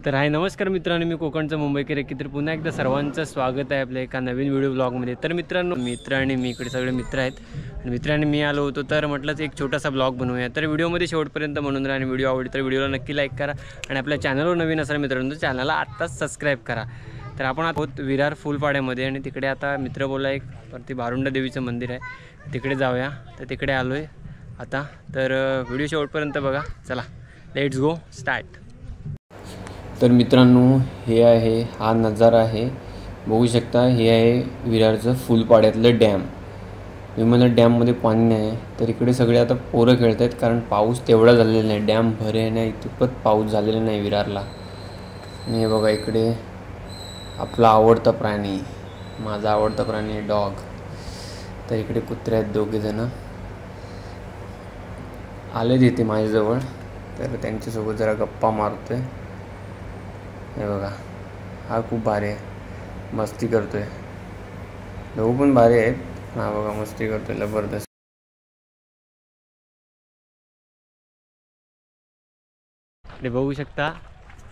तर हाय नमस्कार मित्रांनो, मी कोकणचा मुंबईकर एकत्र पुन्हा एकदा सर्वांचं स्वागत आहे आपल्या एका नवीन व्हिडिओ ब्लॉगमध्ये। तर मित्रांनो, मित्र आणि मी इकडे सगळे मित्र आहेत आणि मित्रांनी मी आलो होतो तर म्हटलंच एक छोटासा ब्लॉग बनवूया। तर व्हिडिओमध्ये शेवटपर्यंत म्हणून राहा आणि व्हिडिओ आवडली तर व्हिडिओला नक्की लाईक करा आणि आपल्या चॅनलवर नवीन असाल मित्रांनो चॅनलला आत्ताच सबस्क्राईब करा। तर आपण आहोत विरार फुलपाड्यामध्ये आणि तिकडे आता मित्र बोला एक वरती भारुंडा देवीचं मंदिर आहे, तिकडे जाऊया। तर तिकडे आलो आहे आता। तर व्हिडिओ शेवटपर्यंत बघा, चला लेट्स गो स्टार्ट। तर मित्रांनो, हे आहे हा नजारा आहे, बघू शकता। हे आहे विरारचं फुलपाड्यातलं डॅम। विमाना डॅममध्ये पाणी नाही तर इकडे सगळे आता पोरं खेळत आहेत, कारण पाऊस तेवढा झालेला नाही, डॅम भरे नाही, तितपत पाऊस झालेला नाही विरारला। आणि हे बघा, इकडे आपला आवडता प्राणी, माझा आवडता प्राणी डॉग। तर इकडे कुत्रे आहेत, दोघे जण आले तिथे माझ्याजवळ, तर त्यांच्यासोबत जरा गप्पा मारतोय। हे बघा, हा खूप भारी आहे, मस्ती करतोय, दोघं पण भारी आहेत। हा बघा, मस्ती करतोय जबरदस्त। इकडे बघू शकता,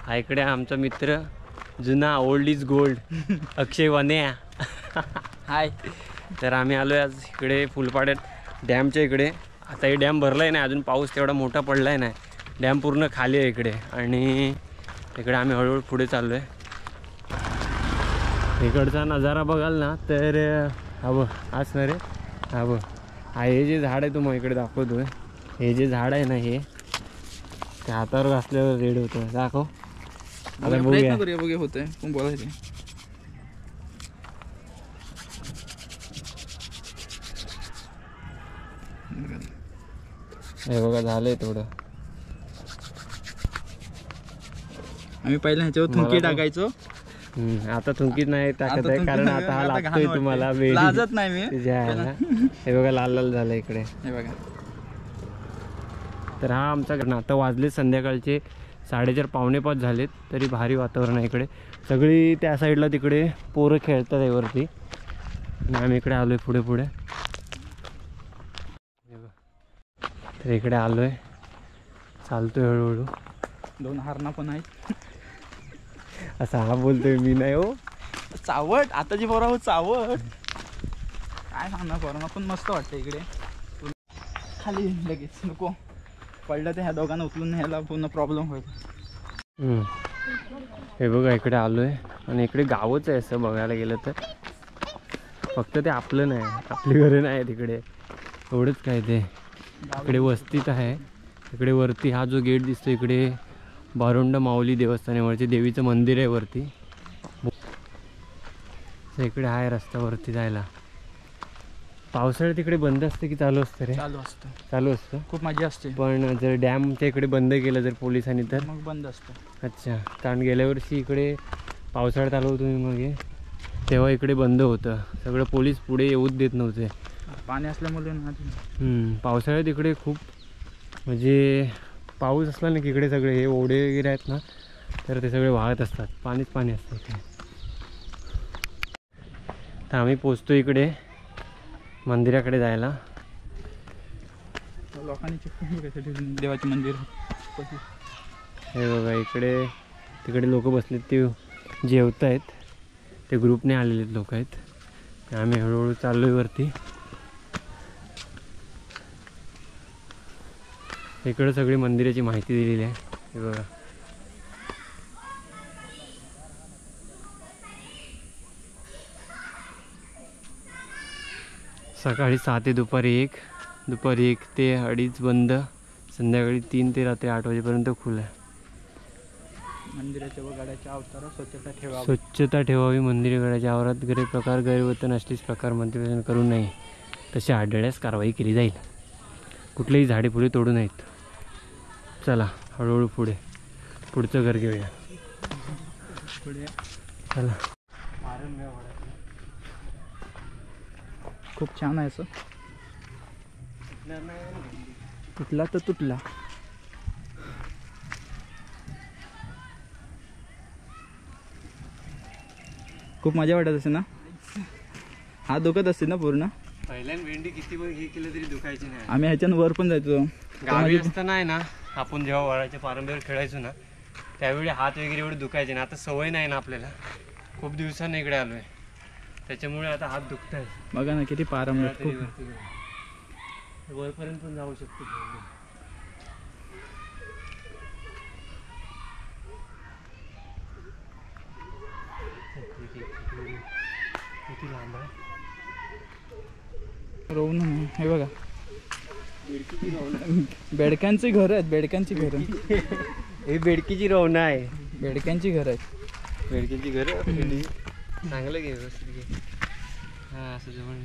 हा इकडे आमचा मित्र जुना ओल्ड इज गोल्ड अक्षय वन्या हाय। तर आम्ही आलो आहे आज इकडे फुलपाड्यात डॅमच्या इकडे। आता हे डॅम भरला आहे नाही अजून, पाऊस तेवढा मोठा पडला आहे नाही, डॅम पूर्ण खाली आहे इकडे। आणि इकडे आम्ही हळूहळू पुढे चाललो आहे। इकडचा नजारा बघाल ना तर हा बघ, हाच ना रे, हा बघ, हा हे जे झाड आहे तुम्हाला इकडे दाखवतोय, हे जे झाड आहे ना, हे त्या हातावर घासल्यावर रेड होतं, दाखव। आता बघूया होतंय पण बोलायचं। हे बघा, झालंय थोडं। आम्ही पहिल्या ह्याच्यावर थुंकी टाकायचो, आता थुंकीत नाही टाकत आहे, कारण आता हा लागतोय तुम्हाला, लाजत नाही मी। हे बघा, लाल लाल झालं इकडे, हे बघा। तर हा आमचा घटना। आता वाजले संध्याकाळचे 4:30 पावणे 5 झालेत, तरी भारी वातावरण आहे इकडे। सगळी त्या साईडला तिकडे पोरं खेळतात आहे वरती, आणि आम्ही इकडे आलोय पुढे पुढे। तर इकडे आलोय, चालतोय हळूहळू। 2 हरणा पण आहेत असा हा बोलतोय, मी नाही हो। चावट आताची पोरं हो, चावट काय सांगणार पोरांना, पण मस्त वाटतं इकडे। खाली लगेच नको पडलं तर ह्या दोघांना उचलून ह्याला पूर्ण प्रॉब्लेम होईल। हे बघा, इकडे आलोय आणि इकडे गावच आहे असं बघायला गेलं तर, फक्त ते आपलं नाही, आपली घरं नाही तिकडे, एवढंच काय ते इकडे वस्तीत आहे। इकडे वरती हा जो गेट दिसतो, इकडे भारुंडा माऊली देवस्थान आहे, वरती देवीचं मंदिर आहे वरती। इकडे आहे रस्ता वरती जायला। पावसाळ्यात तिकडे बंद असतं की चालू असतं रे? चालू असतं, चालू असतं, खूप मजा असते। पण जर डॅमच्या इकडे बंद केलं जर पोलिसांनी तर मग बंद असतं। अच्छा, कारण गेल्या वर्षी इकडे पावसाळ्यात आलो होतो मी मागे, तेव्हा इकडे बंद होतं सगळं, पोलीस पुढे येऊच देत नव्हते, पाणी असल्यामुळे। पावसाळ्यात इकडे खूप, म्हणजे पाऊस असला ना की इकडे सगळे हे ओढे वगैरे आहेत ना, तर ते सगळे वाहत असतात, पाणीच पाणी असतं इकडे। तर आम्ही पोचतो इकडे मंदिराकडे जायला। लोकांनी देवाचे मंदिर, हे बघा, इकडे तिकडे लोक बसलेत, ते जेवत आहेत, ते ग्रुपने आलेले लोक आहेत। आम्ही हळूहळू चाललो आहे वरती। इकडे सगळी मंदिराची माहिती दिलेली आहे, हे बघा। सकाळी 6 ते दुपारी 1, दुपारी 1 ते 2:30 बंद, संध्याकाळी 3 ते रात्री 8 वाजेपर्यंत खुलं आहे। मंदिराच्या व गडाच्या अवतारात स्वच्छता ठेवावी, स्वच्छता ठेवावी, मंदिर गडाच्या आवारात गैरप्रकार गैरवर्तन असलेच प्रकार मंदिर करू नये, तसे आढळल्यास कारवाई केली जाईल। कुठलेही झाडे पुढे तोडू नयेत। चला हळूहळू पुढे, पुढचं घर घेऊया, पुढे चला। खूप छान आहे असं, तुटला तर तुटला। खूप मजा वाटत असे ना, हात दुखत असते ना पूर्ण। पहिल्यान भेंडी किती पण हे केलं तरी दुखायची नाही। आम्ही ह्याच्यान वर पण जायचो गावी असताना आहे ना, आपण जेव्हा वळाच्या पारंब्यावर खेळायचो ना, त्यावेळी हात वगैरे एवढे दुखायचे ना. आता सवय नाही ना आपल्याला, खूप दिवसांनी इकडे आलो आहे त्याच्यामुळे आता हात दुखत आहेत. बघा ना किती पारंबळ वरपर्यंत पण जाऊ शकतो. किती लांब आहे. रोवण हे बघा, बेडकांची घर आहेत, बेडकांची घर. हे बेडकीची रवणं आहे, बेडकांची घर आहेत. बेडकीची घर चांगलं घे, व्यवस्थित घे. हां असं जवळ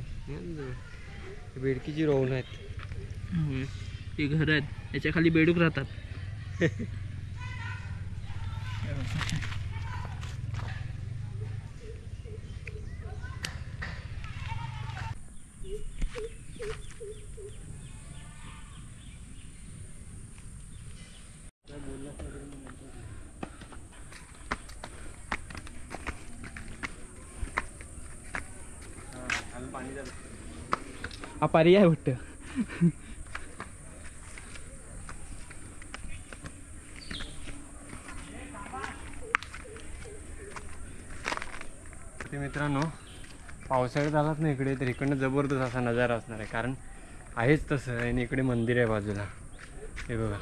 बेडकीची रवणं आहेत. ही घर आहेत, याच्या खाली बेडूक राहतात. हा पर्याय वाटतं. मित्रांनो, पावसाळ्यात आलात ना इकडे तर इकडनं जबरदस्त असा नजारा असणार आहे, कारण आहेच तसं. आणि इकडे मंदिर आहे बाजूला, हे बघा.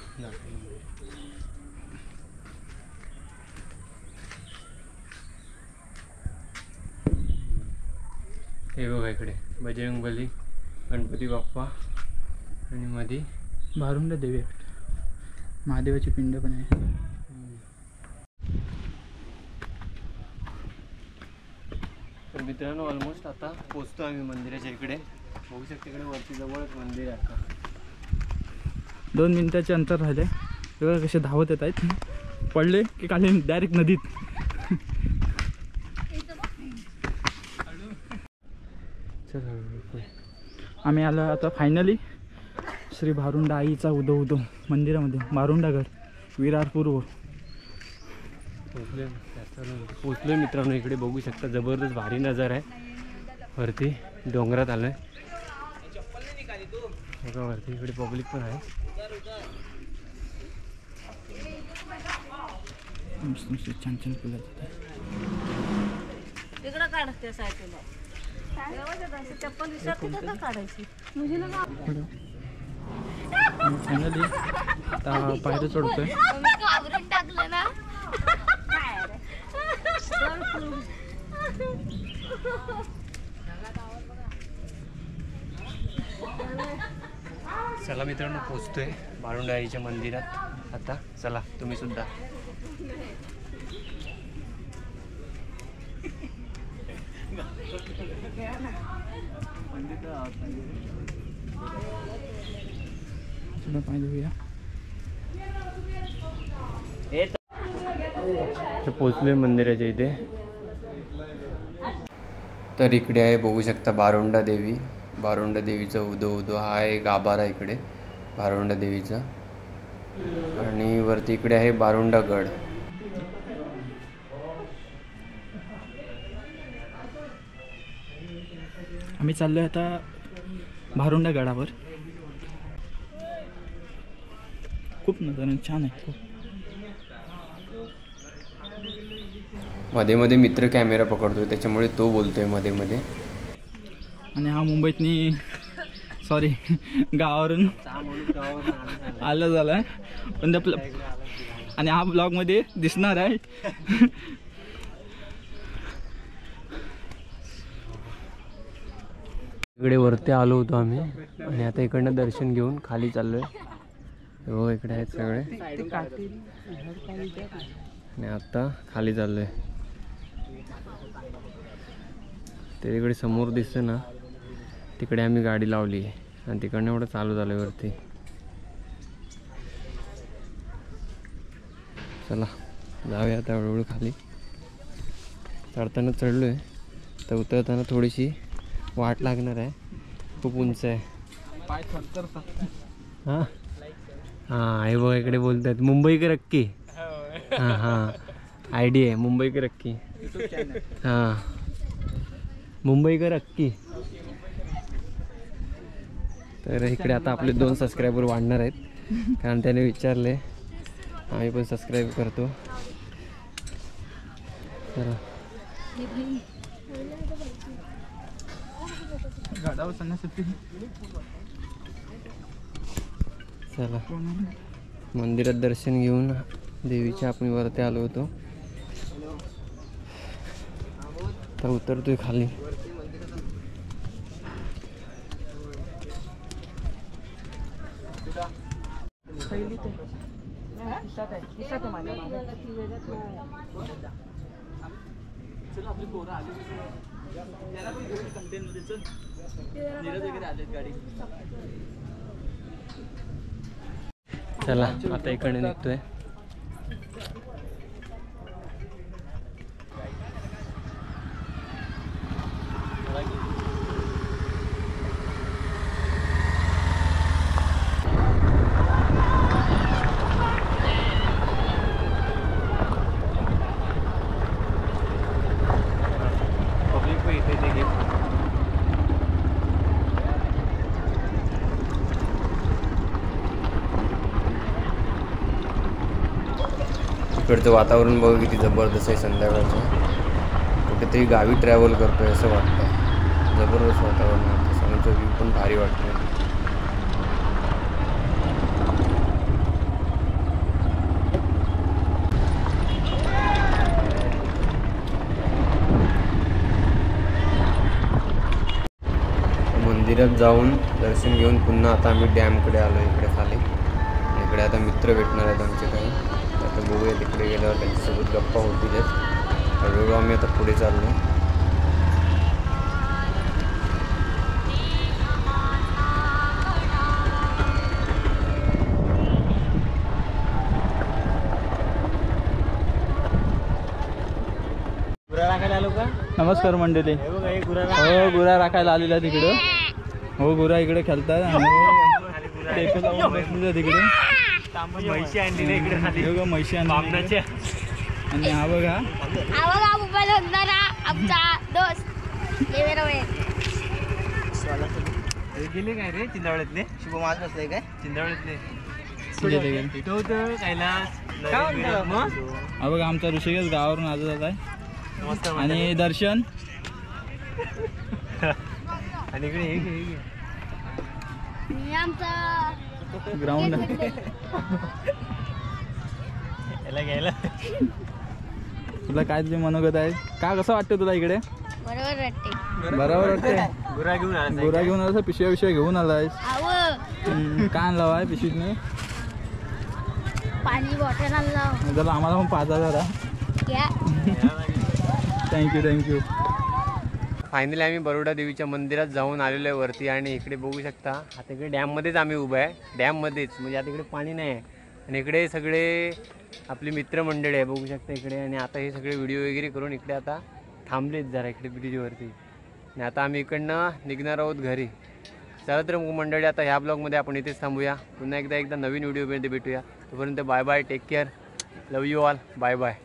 हे बघा इकडे बजरंगबली, गणपती बाप्पा आणि मध्ये भारुंडा देवी, महादेवाची पिंड पण आहे. तर मित्रांनो, ऑलमोस्ट आता पोचतो आम्ही मंदिराच्या इकडे. बघू शकतो इकडे वरती जवळच मंदिर आहे. आता 2 मिनिटाचे अंतर राहिले. बघा कसे धावत येत आहेत, पडले की खाली डायरेक्ट नदीत. आम्ही आलो आता फायनली श्री भारुंडा आईचा उदो उदो मंदिरामध्ये, भारुंडागड, विरार पूर्व. पोचलोय मित्रांनो. इकडे बघू शकता जबरदस्त भारी नजारा आहे. वरती डोंगरात आलोय बघा. वरती इकडे पब्लिक पण आहे. छान छान फुलं तिकडं काढते सायकल चप्पल विसरते काढायची. फायनली आता पायऱ्या चढतोय. टाकलं ना. चला मित्रांनो, पोचतोय भारुंडा आईच्या मंदिरात. आता चला तुम्ही सुद्धा. पोचलोय मंदिराच्या इथे. तर इकडे आहे बघू शकता भारुंडा देवी. भारुंडा देवीचा उदो उदो हा आहे गाभारा इकडे भारुंडा देवीचा. आणि वरती इकडे आहे भारुंडा गड. आम्ही चाललोय आता भारुंडा गडावर. खूप नजारा छान आहे. मध्ये मध्ये मित्र कॅमेरा पकडतोय त्याच्यामुळे तो बोलतोय मध्ये मध्ये. आणि हा मुंबईतनी सॉरी गावावरून आलं झालं पण त्या आणि हा ब्लॉगमध्ये दिसणार आहे. इकडे वरती आलो होतो आम्ही आणि आता इकडनं दर्शन घेऊन खाली चाललोय. हो इकडे आहेत सगळे आणि आता खाली चाललोय. ते इकडे समोर दिसतं ना, तिकडे आम्ही गाडी लावली आहे आणि तिकडनं एवढं चालू झालं वरती. चला जाऊया आता हळूहळू खाली. चढताना चढलो आहे तर उतरताना थोडीशी वाट लागणार आहे, खूप उंच आहे. हां हां हे बघा इकडे बोलत आहेत मुंबई के रक्की. हां हां आयडी आहे मुंबई के रक्की. हां मुंबई का रक्की. तर इकडे आता आपले 2 सबस्क्रायबर वाढणार आहेत कारण त्याने विचारले आम्ही पण सबस्क्राईब करतो. चला गाडावर चढण्यासाठी चला मंदिरात दर्शन घेऊन देवीच्या आपण वरती आलो होतो. तर उतरतोय खाली. चला आता इकडे निघतोय. पब्लिक पण इथे ते इकडचं वातावरण बघा किती जबरदस्त आहे. संध्याकाळचं कुठेतरी गावी ट्रॅव्हल करतोय असं वाटतं. जबरदस्त वातावरण आहे. समोरचा व्ह्यू पण भारी वाटतोय. मंदिरात जाऊन दर्शन घेऊन पुन्हा आता आम्ही डॅमकडे आलो. इकडे खाली इकडे आता मित्र भेटणार आहेत आमचे काही. आता बघूया तिकडे गेल्यावर त्यांच्यासोबत गप्पा होतीलच. हळूहळू आम्ही आता पुढे चाललो. गुरा राखायला आलो का? नमस्कार मंडळी. हो गुरा राखायला आलेला तिकडं. हो गुरा इकडे खेळतात आणि तिकडे म्हैशी आणली इकडे खाली. म्हैशी आणली. आणि हा बघा मोबाईल होणारा आमचा दोस्त गेले काय रे चिंदावळ्यातले? शुभ मास बसलाय काय चिंदावळ्यातले इथं होतं कैलास. हा बघा आमचा ऋषिकेश गावावरून आज जात आहे. मस्त. आणि दर्शन आणि इकडे हे आमचा ग्राउंड याला घ्यायला. तुला काय तुझी मनोगत आहे का? कसं वाटतं तुला इकडे? बरोबर वाटते. बरोबर वाटते. गुरा घेऊन आला. गोरा घेऊन आलास? पिशव्या घेऊन आलायस? काय आणला बाय पिशवीतनं? पाणी बॉटल आणलं. जरा आम्हाला पण 5,000. थँक्यू. फायनली आम्ही बरोडा देवीच्या मंदिरात जाऊन आलेलो आहे वरती. आणि इकडे बघू शकता आता इकडे डॅममध्येच आम्ही उभं आहे. डॅममध्येच म्हणजे आता इकडे पाणी नाही आहे. आणि इकडे सगळे आपली मित्रमंडळी आहे बघू शकता इकडे. आणि आता हे सगळे व्हिडिओ वगैरे करून इकडे आता थांबलेत जरा इकडे ब्रिजवरती. आणि आता आम्ही इकडनं निघणार आहोत घरी. चला तर मंडळी आता ह्या ब्लॉगमध्ये आपण इथेच थांबूया. पुन्हा एकदा नवीन व्हिडिओमध्ये भेटूया. तोपर्यंत bye bye. Take care. Love you all. Bye bye.